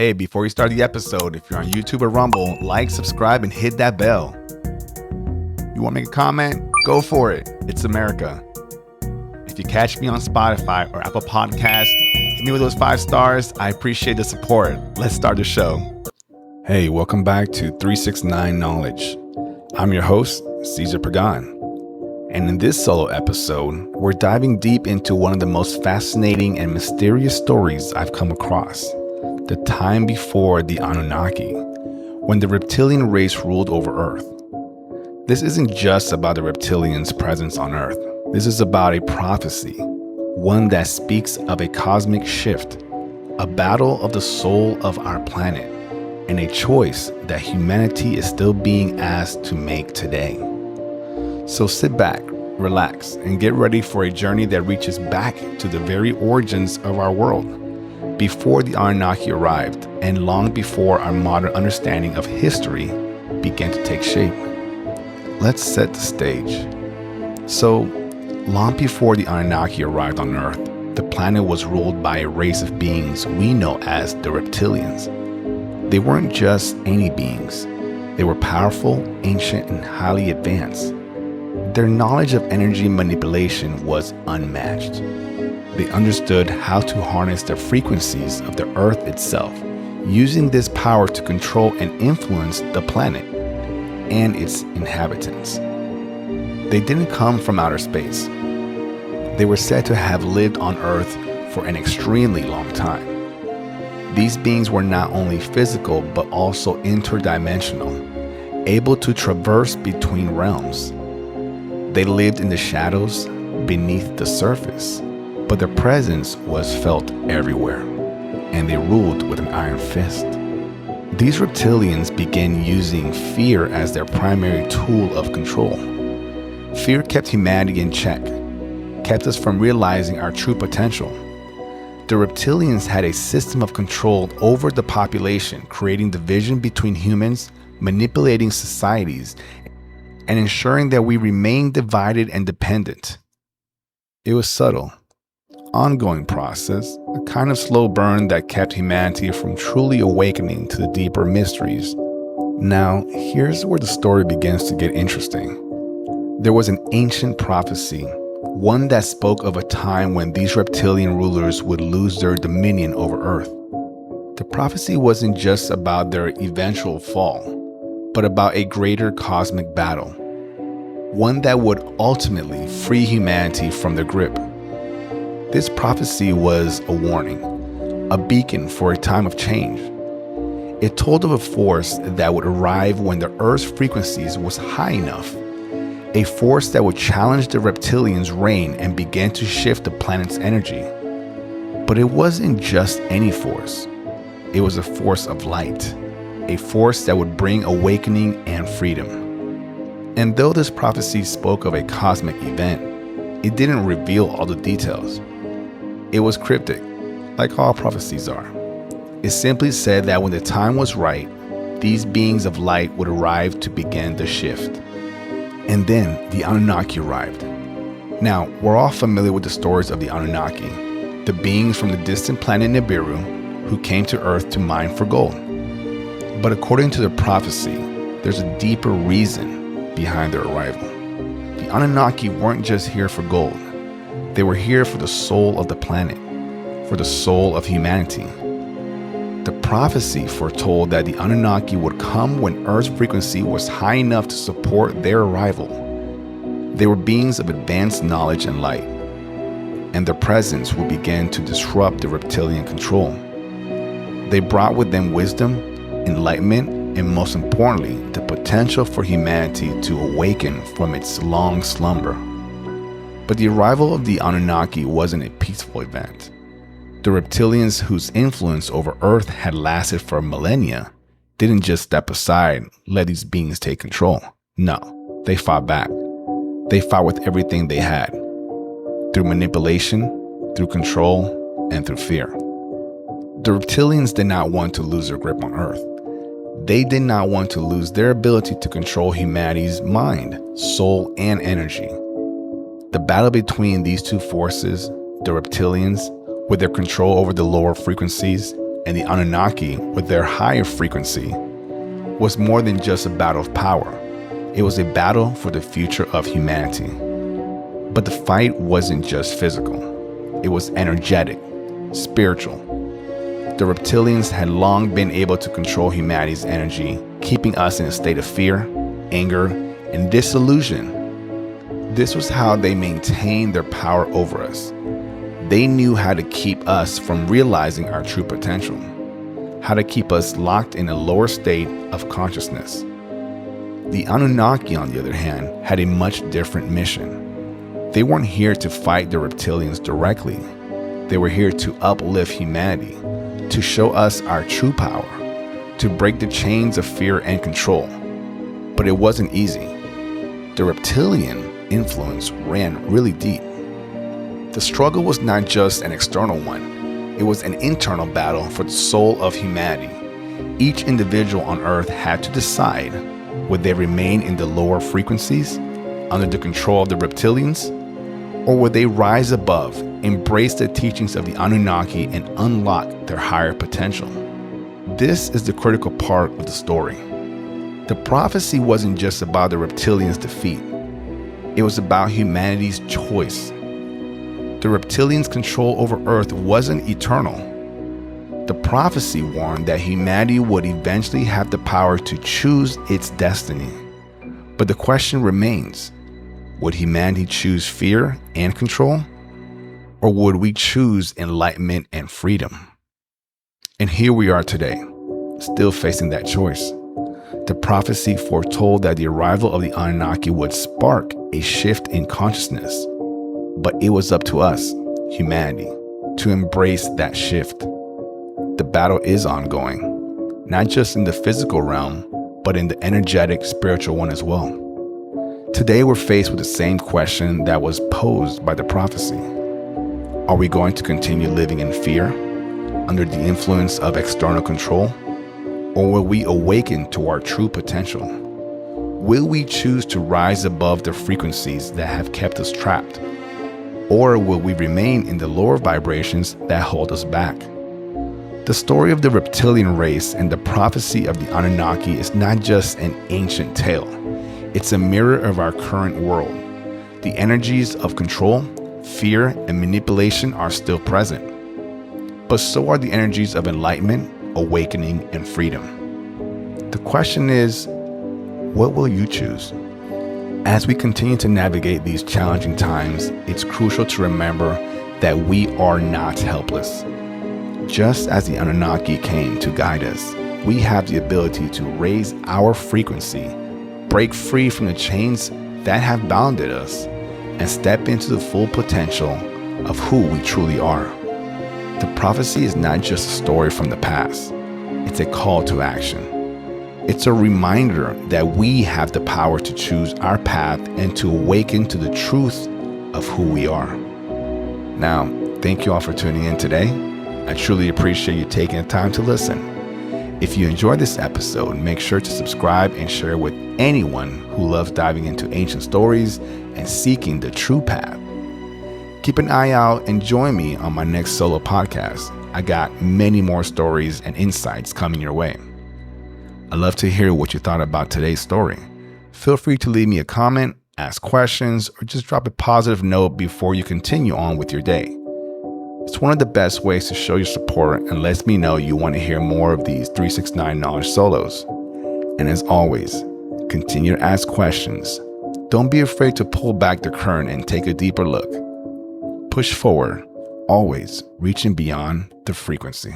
Hey, before you start the episode, if you're on YouTube or Rumble, like, subscribe, and hit that bell. You want to make a comment? Go for it. It's America. If you catch me on Spotify or Apple Podcasts, hit me with those 5 stars. I appreciate the support. Let's start the show. Hey, welcome back to 369 Knowledge. I'm your host, Cesar Pagan. And in this solo episode, we're diving deep into one of the most fascinating and mysterious stories I've come across. The time before the Anunnaki, when the reptilian race ruled over Earth. This isn't just about the reptilians' presence on Earth. This is about a prophecy, one that speaks of a cosmic shift, a battle of the soul of our planet, and a choice that humanity is still being asked to make today. So sit back, relax, and get ready for a journey that reaches back to the very origins of our world, before the Anunnaki arrived and long before our modern understanding of history began to take shape. Let's set the stage. So, long before the Anunnaki arrived on Earth, the planet was ruled by a race of beings we know as the Reptilians. They weren't just any beings. They were powerful, ancient, and highly advanced. Their knowledge of energy manipulation was unmatched. They understood how to harness the frequencies of the Earth itself, using this power to control and influence the planet and its inhabitants. They didn't come from outer space. They were said to have lived on Earth for an extremely long time. These beings were not only physical but also interdimensional, able to traverse between realms. They lived in the shadows, beneath the surface, but their presence was felt everywhere, and they ruled with an iron fist. These reptilians began using fear as their primary tool of control. Fear kept humanity in check, kept us from realizing our true potential. The reptilians had a system of control over the population, creating division between humans, manipulating societies, and ensuring that we remain divided and dependent. It was subtle, ongoing process, a kind of slow burn that kept humanity from truly awakening to the deeper mysteries. Now, here's where the story begins to get interesting. There was an ancient prophecy, one that spoke of a time when these reptilian rulers would lose their dominion over Earth. The prophecy wasn't just about their eventual fall, but about a greater cosmic battle, one that would ultimately free humanity from their grip. This prophecy was a warning, a beacon for a time of change. It told of a force that would arrive when the Earth's frequencies was high enough, a force that would challenge the reptilians' reign and begin to shift the planet's energy. But it wasn't just any force. It was a force of light, a force that would bring awakening and freedom. And though this prophecy spoke of a cosmic event, it didn't reveal all the details. It was cryptic, like all prophecies are. It simply said that when the time was right, these beings of light would arrive to begin the shift. And then the Anunnaki arrived. Now, we're all familiar with the stories of the Anunnaki, the beings from the distant planet Nibiru who came to Earth to mine for gold. But according to the prophecy, there's a deeper reason behind their arrival. The Anunnaki weren't just here for gold. They were here for the soul of the planet, for the soul of humanity. The prophecy foretold that the Anunnaki would come when Earth's frequency was high enough to support their arrival. They were beings of advanced knowledge and light, and their presence would begin to disrupt the reptilian control. They brought with them wisdom, enlightenment, and most importantly, the potential for humanity to awaken from its long slumber. But the arrival of the Anunnaki wasn't a peaceful event. The reptilians, whose influence over Earth had lasted for millennia, didn't just step aside, let these beings take control. No, they fought back. They fought with everything they had, through manipulation, through control, and through fear. The reptilians did not want to lose their grip on Earth. They did not want to lose their ability to control humanity's mind, soul, and energy. The battle between these two forces, the reptilians, with their control over the lower frequencies, and the Anunnaki, with their higher frequency, was more than just a battle of power. It was a battle for the future of humanity. But the fight wasn't just physical. It was energetic, spiritual. The reptilians had long been able to control humanity's energy, keeping us in a state of fear, anger, and disillusion. This was how they maintained their power over us. They knew how to keep us from realizing our true potential, how to keep us locked in a lower state of consciousness. The Anunnaki, on the other hand, had a much different mission. They weren't here to fight the reptilians directly. They were here to uplift humanity, to show us our true power, to break the chains of fear and control. But it wasn't easy. The reptilian influence ran really deep. The struggle was not just an external one. It was an internal battle for the soul of humanity. Each individual on Earth had to decide, would they remain in the lower frequencies, under the control of the reptilians, or would they rise above, embrace the teachings of the Anunnaki, and unlock their higher potential? This is the critical part of the story. The prophecy wasn't just about the reptilians' defeat. It was about humanity's choice. The reptilians' control over Earth wasn't eternal. The prophecy warned that humanity would eventually have the power to choose its destiny. But the question remains, would humanity choose fear and control? Or would we choose enlightenment and freedom? And here we are today, still facing that choice. The prophecy foretold that the arrival of the Anunnaki would spark a shift in consciousness. But it was up to us, humanity, to embrace that shift. The battle is ongoing, not just in the physical realm, but in the energetic, spiritual one as well. Today, we're faced with the same question that was posed by the prophecy. Are we going to continue living in fear, under the influence of external control? Or will we awaken to our true potential? Will we choose to rise above the frequencies that have kept us trapped? Or will we remain in the lower vibrations that hold us back? The story of the reptilian race and the prophecy of the Anunnaki is not just an ancient tale. It's a mirror of our current world. The energies of control, fear, and manipulation are still present. But so are the energies of enlightenment, awakening, and freedom. The question is, what will you choose? As we continue to navigate these challenging times, it's crucial to remember that we are not helpless. Just as the Anunnaki came to guide us, we have the ability to raise our frequency, break free from the chains that have bounded us, and step into the full potential of who we truly are. The prophecy is not just a story from the past. It's a call to action. It's a reminder that we have the power to choose our path and to awaken to the truth of who we are. Now, thank you all for tuning in today. I truly appreciate you taking the time to listen. If you enjoyed this episode, make sure to subscribe and share with anyone who loves diving into ancient stories and seeking the true path. Keep an eye out and join me on my next solo podcast. I got many more stories and insights coming your way. I'd love to hear what you thought about today's story. Feel free to leave me a comment, ask questions, or just drop a positive note before you continue on with your day. It's one of the best ways to show your support and lets me know you want to hear more of these 369 Knowledge solos. And as always, continue to ask questions. Don't be afraid to pull back the curtain and take a deeper look. Push forward, always reaching beyond the frequency.